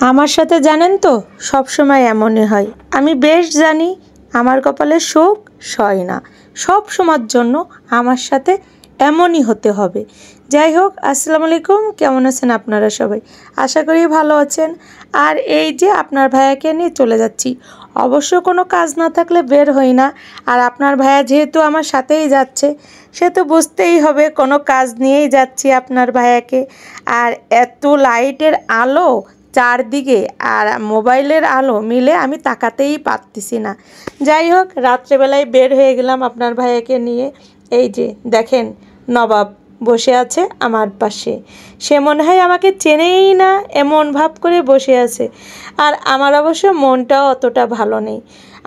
আমার সাথে জানেন তো সব সময় এমনই হয়। আমি বেশ জানি আমার কপালে সুখ সয় না, সব সময়ের জন্য আমার সাথে এমনই হতে হবে। যাই হোক, আসসালামু আলাইকুম, কেমন আছেন আপনারা সবাই? আশা করি ভালো আছেন। আর এই যে আপনার ভাইয়াকে নিয়ে চলে যাচ্ছি, অবশ্য কোনো কাজ না থাকলে বের হই না। আর আপনার ভাইয়া যেহেতু আমার সাথেই যাচ্ছে, সে তো বুঝতেই হবে কোনো কাজ নিয়েই যাচ্ছি আপনার ভাইয়াকে। আর এত লাইটের আলো চারদিকে আর মোবাইলের আলো মিলে আমি তাকাতেই পারতেছি না। যাই হোক, রাত্রেবেলায় বের হয়ে গেলাম আপনার ভাইয়াকে নিয়ে। এই যে দেখেন, নবাব বসে আছে আমার পাশে। সে মনে হয় আমাকে চেনেই না, এমন ভাব করে বসে আছে। আর আমার অবশ্য মনটাও অতটা ভালো নেই।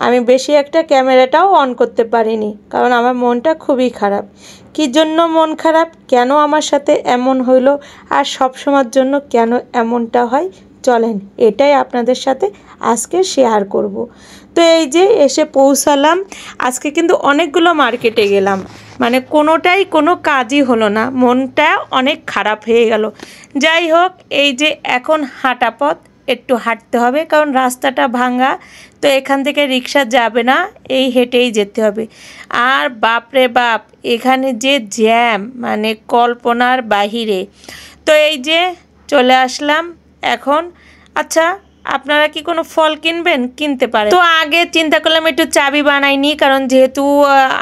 আমি বেশি একটা ক্যামেরাটাও অন করতে পারিনি, কারণ আমার মনটা খুবই খারাপ। কী জন্য মন খারাপ, কেন আমার সাথে এমন হইলো, আর সব সময়ের জন্য কেন এমনটা হয়, চলেন এটাই আপনাদের সাথে আজকে শেয়ার করব। তো এই যে এসে পৌঁছালাম। আজকে কিন্তু অনেকগুলো মার্কেটে গেলাম, মানে কোনোটাই কোনো কাজই হলো না, মনটা অনেক খারাপ হয়ে গেল। যাই হোক, এই যে এখন হাঁটা পথ, একটু হাঁটতে হবে কারণ রাস্তাটা ভাঙা, তো এখান থেকে রিক্সা যাবে না, এই হেঁটেই যেতে হবে। আর বাপরে বাপ, এখানে যে জ্যাম, মানে কল্পনার বাহিরে। তো এই যে চলে আসলাম এখন। আচ্ছা, আপনারা কি কোনো ফল কিনবেন? কিনতে পারেন। তো আগে চিন্তা করলাম একটু চাবি বানাইনি, কারণ যেহেতু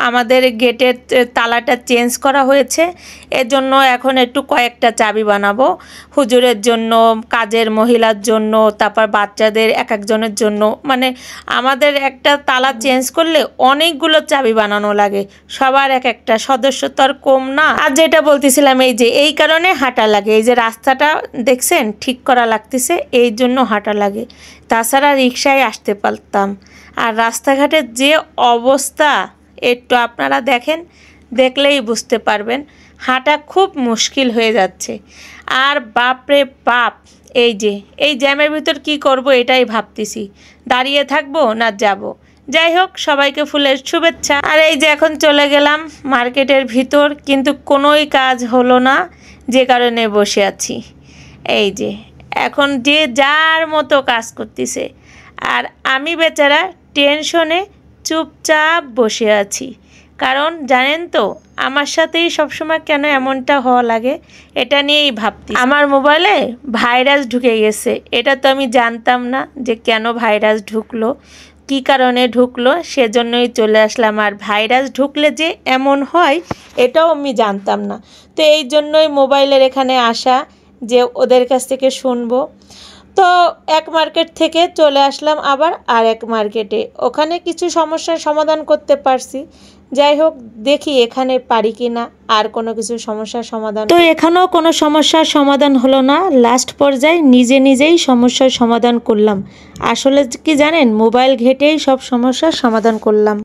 আমাদের গেটের তালাটা চেঞ্জ করা হয়েছে, এজন্য এখন একটু কয়েকটা চাবি বানাবো। হুজুরের জন্য, কাজের মহিলার জন্য, তারপর বাচ্চাদের এক একজনের জন্য। মানে আমাদের একটা তালা চেঞ্জ করলে অনেকগুলো চাবি বানানো লাগে, সবার এক একটা, সদস্য তো আর কম না। আর যেটা বলতেছিলাম, এই যে এই কারণে হাঁটা লাগে, এই যে রাস্তাটা দেখছেন ঠিক করা লাগতেছে, এই জন্য হাঁটা লাগে। তাছাড়া রিক্সায় আসতে পারতাম। আর রাস্তাঘাটের যে অবস্থা একটু আপনারা দেখেন, দেখলেই বুঝতে পারবেন, হাঁটা খুব মুশকিল হয়ে যাচ্ছে। আর বাপরে বাপ, এই যে এই জ্যামের ভিতর কি করব এটাই ভাবতেছি, দাঁড়িয়ে থাকবো না যাব। যাই হোক, সবাইকে ফুলের শুভেচ্ছা। আর এই যে এখন চলে গেলাম মার্কেটের ভিতর, কিন্তু কোনোই কাজ হলো না, যে কারণে বসে আছি। এই যে এখন যে যার মতো কাজ করতেছে, আর আমি বেচারা টেনশনে চুপচাপ বসে আছি। কারণ জানেন তো আমার সাথেই সবসময় কেন এমনটা হওয়া লাগে, এটা নিয়েই ভাবছি। আমার মোবাইলে ভাইরাস ঢুকে গেছে, এটা তো আমি জানতাম না যে কেন ভাইরাস ঢুকলো, কী কারণে ঢুকলো, সেজন্যই চলে আসলাম। আর ভাইরাস ঢুকলে যে এমন হয় এটাও আমি জানতাম না। তো এই জন্যই মোবাইলের এখানে আসা, যে ওদের কাছ থেকে শুনবো। তো এক মার্কেট থেকে চলে আসলাম আবার আর এক মার্কেটে, ওখানে কিছু সমস্যার সমাধান করতে পারছি। যাই হোক, দেখি এখানে পারি কি না আর কোনো কিছু সমস্যার সমাধান। তো এখানেও কোনো সমস্যার সমাধান হলো না, লাস্ট পর্যায়ে নিজে নিজেই সমস্যার সমাধান করলাম। আসলে কি জানেন, মোবাইল ঘেঁটেই সব সমস্যার সমাধান করলাম।